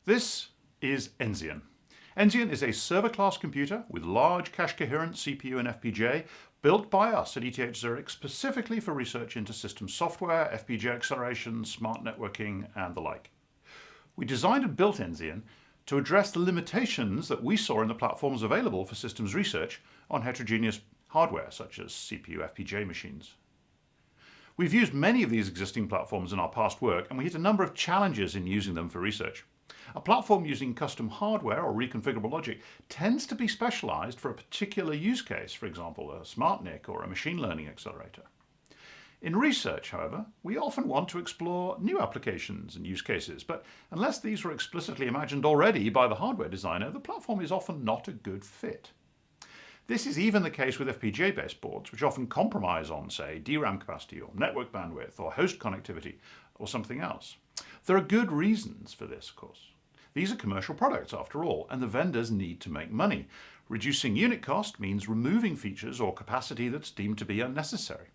This is Enzian. Enzian is a server-class computer with large cache-coherent CPU and FPGA built by us at ETH Zurich specifically for research into system software, FPGA acceleration, smart networking, and the like. We designed and built Enzian to address the limitations that we saw in the platforms available for systems research on heterogeneous hardware, such as CPU FPGA machines. We've used many of these existing platforms in our past work, and we hit a number of challenges in using them for research. A platform using custom hardware or reconfigurable logic tends to be specialized for a particular use case, for example, a Smartnic or a machine learning accelerator. In research, however, we often want to explore new applications and use cases, but unless these were explicitly imagined already by the hardware designer, the platform is often not a good fit. This is even the case with FPGA-based boards, which often compromise on, say, DRAM capacity or network bandwidth or host connectivity or something else. There are good reasons for this, of course. These are commercial products, after all, and the vendors need to make money. Reducing unit cost means removing features or capacity that's deemed to be unnecessary.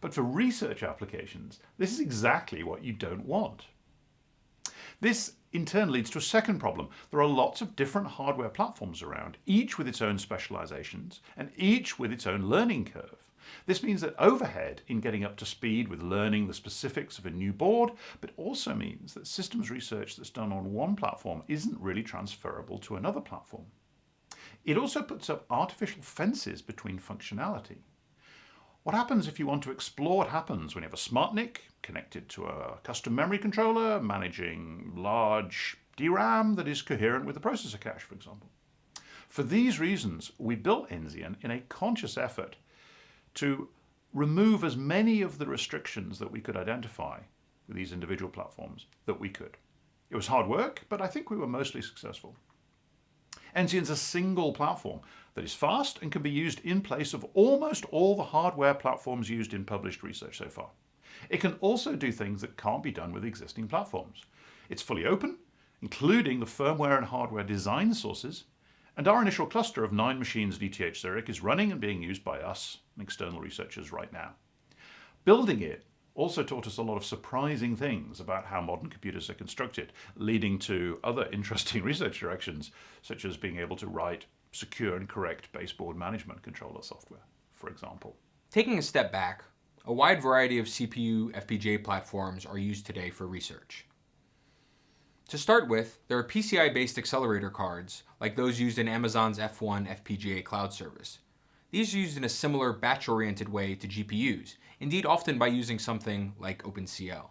But for research applications, this is exactly what you don't want. This in turn leads to a second problem. There are lots of different hardware platforms around, each with its own specializations and each with its own learning curve. This means that overhead in getting up to speed with learning the specifics of a new board, but also means that systems research that's done on one platform isn't really transferable to another platform. It also puts up artificial fences between functionality. What happens if you want to explore what happens when you have a Smartnic connected to a custom memory controller managing large DRAM that is coherent with the processor cache, for example? For these reasons, we built Enzian in a conscious effort to remove as many of the restrictions that we could identify with these individual platforms that we could. It was hard work, but I think we were mostly successful. Enzian's a single platform that is fast and can be used in place of almost all the hardware platforms used in published research so far. It can also do things that can't be done with existing platforms. It's fully open, including the firmware and hardware design sources, and our initial cluster of 9 machines at ETH Zurich is running and being used by us and external researchers right now. Building it also taught us a lot of surprising things about how modern computers are constructed, leading to other interesting research directions, such as being able to write secure and correct baseboard management controller software, for example. Taking a step back, a wide variety of CPU FPGA platforms are used today for research. To start with, there are PCI-based accelerator cards, like those used in Amazon's F1 FPGA cloud service. These are used in a similar batch-oriented way to GPUs, indeed often by using something like OpenCL.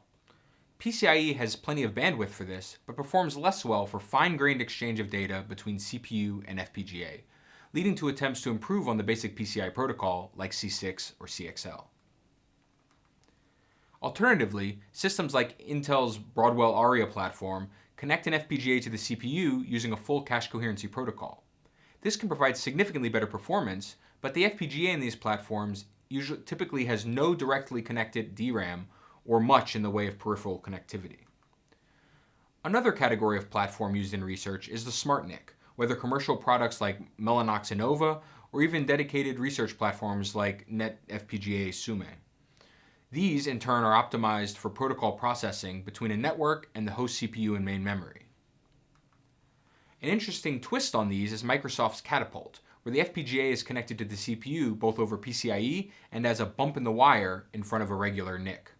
PCIe has plenty of bandwidth for this, but performs less well for fine-grained exchange of data between CPU and FPGA, leading to attempts to improve on the basic PCI protocol like C6 or CXL. Alternatively, systems like Intel's Broadwell Aria platform connect an FPGA to the CPU using a full cache coherency protocol. This can provide significantly better performance, but the FPGA in these platforms typically has no directly connected DRAM or much in the way of peripheral connectivity. Another category of platform used in research is the Smartnic, whether commercial products like Mellanox Innova or even dedicated research platforms like NetFPGA Sume. These, in turn, are optimized for protocol processing between a network and the host CPU and main memory. An interesting twist on these is Microsoft's Catapult, where the FPGA is connected to the CPU both over PCIe and as a bump in the wire in front of a regular NIC.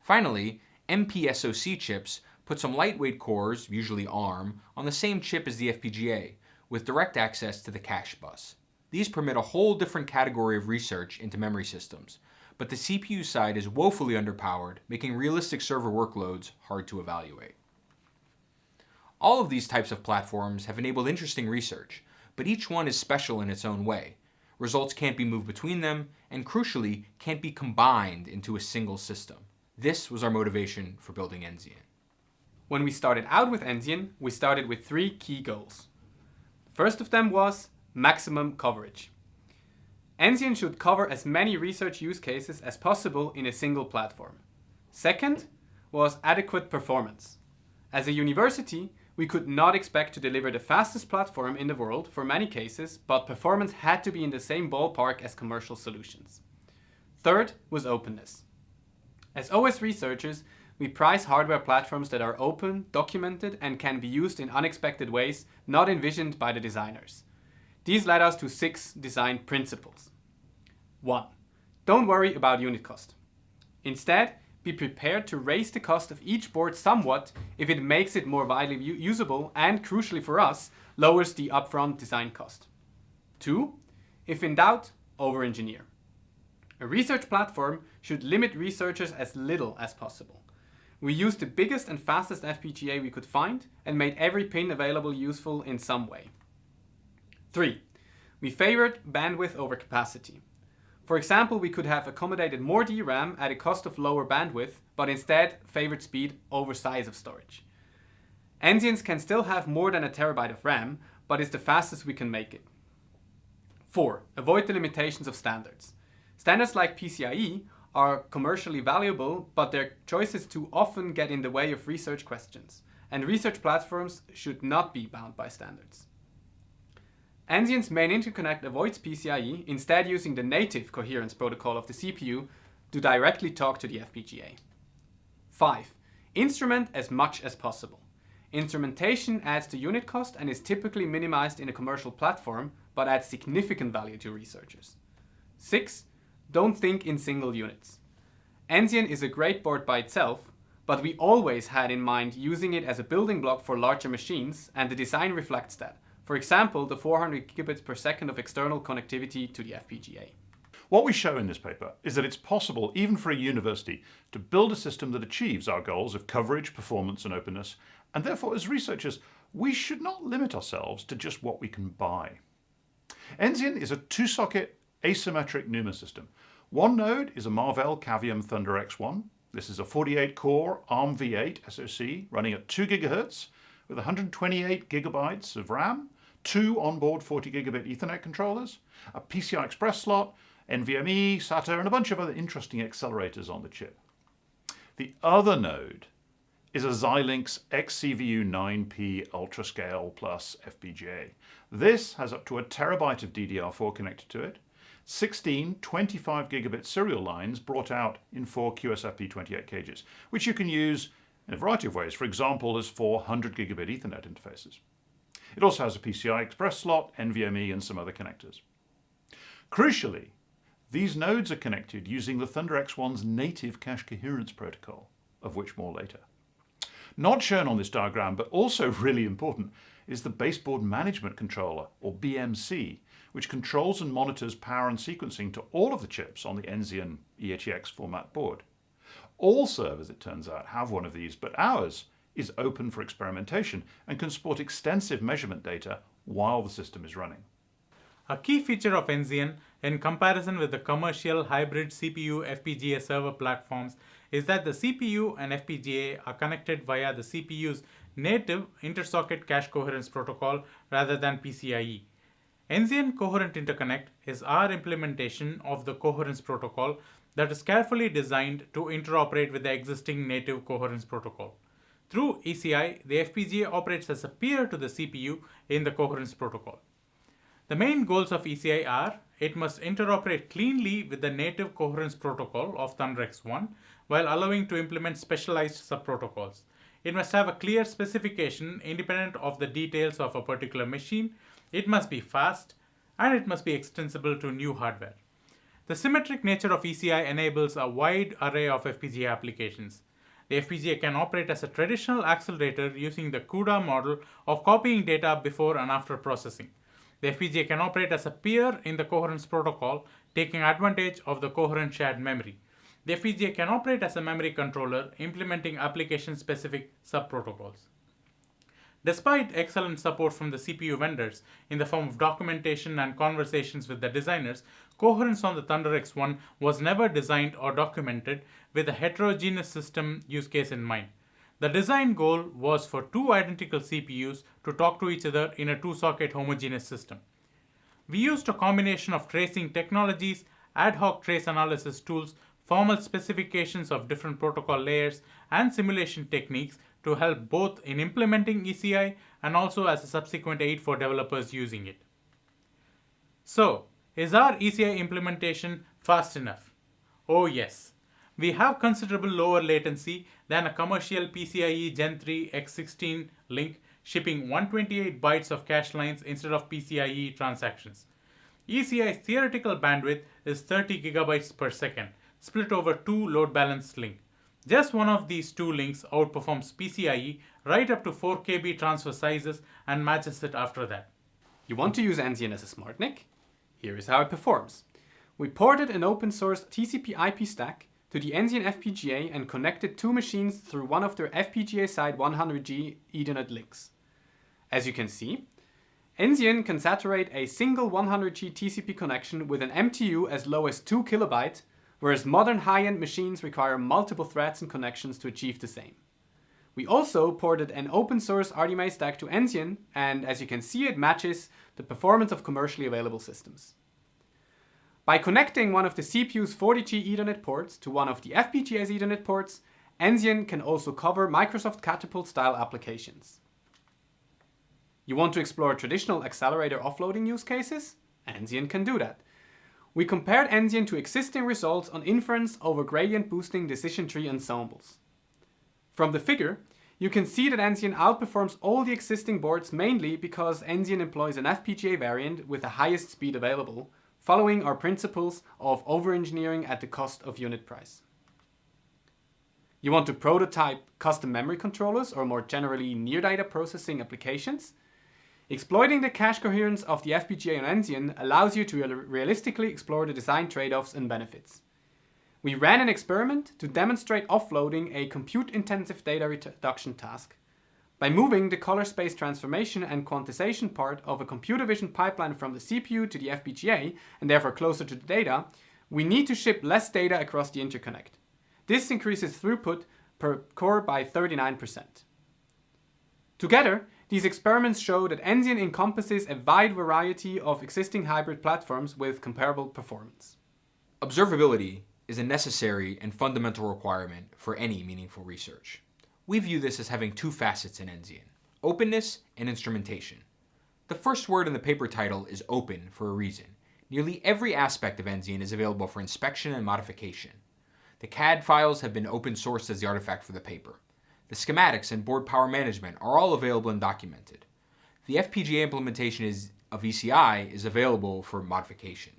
Finally, MPSoC chips put some lightweight cores, usually ARM, on the same chip as the FPGA, with direct access to the cache bus. These permit a whole different category of research into memory systems, but the CPU side is woefully underpowered, making realistic server workloads hard to evaluate. All of these types of platforms have enabled interesting research, but each one is special in its own way. Results can't be moved between them, and crucially, can't be combined into a single system. This was our motivation for building Enzian. When we started out with Enzian, we started with 3 key goals. The first of them was maximum coverage. Enzian should cover as many research use cases as possible in a single platform. Second was adequate performance. As a university, we could not expect to deliver the fastest platform in the world for many cases, but performance had to be in the same ballpark as commercial solutions. Third was openness. As OS researchers, we prize hardware platforms that are open, documented, and can be used in unexpected ways not envisioned by the designers. These led us to 6 design principles. 1. Don't worry about unit cost. Instead, be prepared to raise the cost of each board somewhat if it makes it more widely usable and, crucially for us, lowers the upfront design cost. 2. If in doubt, over-engineer. A research platform should limit researchers as little as possible. We used the biggest and fastest FPGA we could find and made every pin available useful in some way. 3. We favored bandwidth over capacity. For example, we could have accommodated more DRAM at a cost of lower bandwidth, but instead favored speed over size of storage. Enzians can still have more than a terabyte of RAM, but it's the fastest we can make it. 4. Avoid the limitations of standards. Standards like PCIe are commercially valuable, but their choices too often get in the way of research questions, and research platforms should not be bound by standards. Enzian's main interconnect avoids PCIe, instead using the native coherence protocol of the CPU to directly talk to the FPGA. 5. Instrument as much as possible. Instrumentation adds to unit cost and is typically minimized in a commercial platform, but adds significant value to researchers. 6. Don't think in single units. Enzian is a great board by itself, but we always had in mind using it as a building block for larger machines, and the design reflects that. For example, the 400 gigabits per second of external connectivity to the FPGA. What we show in this paper is that it's possible, even for a university, to build a system that achieves our goals of coverage, performance, and openness, and therefore, as researchers, we should not limit ourselves to just what we can buy. Enzian is a 2-socket asymmetric NUMA system. One node is a Marvell Cavium Thunder X1. This is a 48-core ARM v8 SoC running at 2 GHz with 128 gigabytes of RAM, 2 onboard 40 gigabit Ethernet controllers, a PCI Express slot, NVMe, SATA, and a bunch of other interesting accelerators on the chip. The other node is a Xilinx Xcvu 9P Ultrascale plus FPGA. This has up to a terabyte of DDR4 connected to it, 16 25 gigabit serial lines brought out in 4 QSFP28 cages, which you can use in a variety of ways, for example, as 400 gigabit Ethernet interfaces. It also has a PCI Express slot, NVMe, and some other connectors. Crucially, these nodes are connected using the Thunder X1's native cache coherence protocol, of which more later. Not shown on this diagram, but also really important, is the baseboard management controller, or BMC, which controls and monitors power and sequencing to all of the chips on the Enzian EHX format board. All servers, it turns out, have one of these, but ours is open for experimentation and can support extensive measurement data while the system is running. A key feature of Enzian, in comparison with the commercial hybrid CPU FPGA server platforms, is that the CPU and FPGA are connected via the CPU's native inter-socket cache coherence protocol rather than PCIe. Enzian Coherent Interconnect is our implementation of the coherence protocol that is carefully designed to interoperate with the existing native coherence protocol. Through ECI, the FPGA operates as a peer to the CPU in the coherence protocol. The main goals of ECI are: it must interoperate cleanly with the native coherence protocol of Thunder X1 while allowing to implement specialized subprotocols. It must have a clear specification independent of the details of a particular machine. It must be fast, and it must be extensible to new hardware. The symmetric nature of ECI enables a wide array of FPGA applications. The FPGA can operate as a traditional accelerator using the CUDA model of copying data before and after processing. The FPGA can operate as a peer in the coherence protocol, taking advantage of the coherent shared memory. The FPGA can operate as a memory controller, implementing application-specific subprotocols. Despite excellent support from the CPU vendors in the form of documentation and conversations with the designers, coherence on the Thunder X1 was never designed or documented with a heterogeneous system use case in mind. The design goal was for 2 identical CPUs to talk to each other in a 2-socket homogeneous system. We used a combination of tracing technologies, ad hoc trace analysis tools, formal specifications of different protocol layers, and simulation techniques to help both in implementing ECI and also as a subsequent aid for developers using it. So, is our ECI implementation fast enough? Oh yes. we have considerable lower latency than a commercial PCIe Gen 3 X16 link shipping 128 bytes of cache lines instead of PCIe transactions. ECI's theoretical bandwidth is 30 gigabytes per second, split over 2 load balanced links. Just one of these 2 links outperforms PCIe right up to 4 KB transfer sizes and matches it after that. You want to use Enzian as a Smartnic? Here is how it performs. We ported an open source TCP IP stack to the Enzian FPGA and connected 2 machines through one of their FPGA side 100G Ethernet links. As you can see, Enzian can saturate a single 100G TCP connection with an MTU as low as 2 kilobytes, whereas modern high-end machines require multiple threads and connections to achieve the same. We also ported an open source RDMA stack to Enzian, and as you can see, it matches the performance of commercially available systems. By connecting one of the CPU's 40G Ethernet ports to one of the FPGA's Ethernet ports, Enzian can also cover Microsoft Catapult-style applications. You want to explore traditional accelerator offloading use cases? Enzian can do that. We compared Enzian to existing results on inference over gradient boosting decision tree ensembles. From the figure, you can see that Enzian outperforms all the existing boards mainly because Enzian employs an FPGA variant with the highest speed available, following our principles of over-engineering at the cost of unit price. You want to prototype custom memory controllers or more generally near data processing applications? Exploiting the cache coherence of the FPGA on Enzian allows you to realistically explore the design trade-offs and benefits. We ran an experiment to demonstrate offloading a compute-intensive data reduction task. By moving the color space transformation and quantization part of a computer vision pipeline from the CPU to the FPGA, and therefore closer to the data, we need to ship less data across the interconnect. This increases throughput per core by 39%. Together, these experiments show that Enzian encompasses a wide variety of existing hybrid platforms with comparable performance. Observability is a necessary and fundamental requirement for any meaningful research. We view this as having 2 facets in Enzian: openness and instrumentation. The first word in the paper title is open for a reason. Nearly every aspect of Enzian is available for inspection and modification. The CAD files have been open sourced as the artifact for the paper. The schematics and board power management are all available and documented. The FPGA implementation of ECI is available for modification.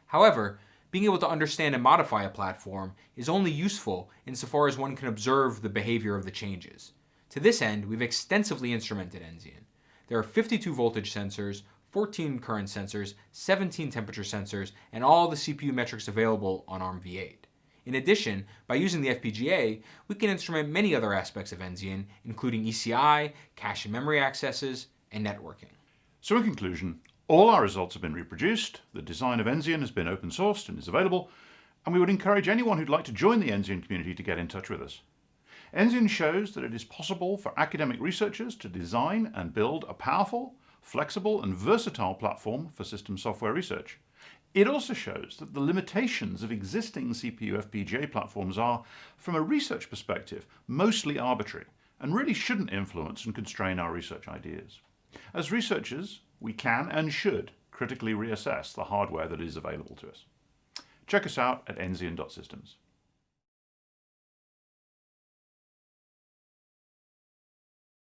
However, being able to understand and modify a platform is only useful insofar as one can observe the behavior of the changes. To this end, we've extensively instrumented Enzian. There are 52 voltage sensors, 14 current sensors, 17 temperature sensors, and all the CPU metrics available on ARMv8. In addition, by using the FPGA, we can instrument many other aspects of Enzian, including ECI, cache and memory accesses, and networking. So in conclusion, all our results have been reproduced, the design of Enzian has been open sourced and is available, and we would encourage anyone who'd like to join the Enzian community to get in touch with us. Enzian shows that it is possible for academic researchers to design and build a powerful, flexible and versatile platform for system software research. It also shows that the limitations of existing CPU FPGA platforms are, from a research perspective, mostly arbitrary and really shouldn't influence and constrain our research ideas. As researchers, we can and should critically reassess the hardware that is available to us. Check us out at enzian.systems.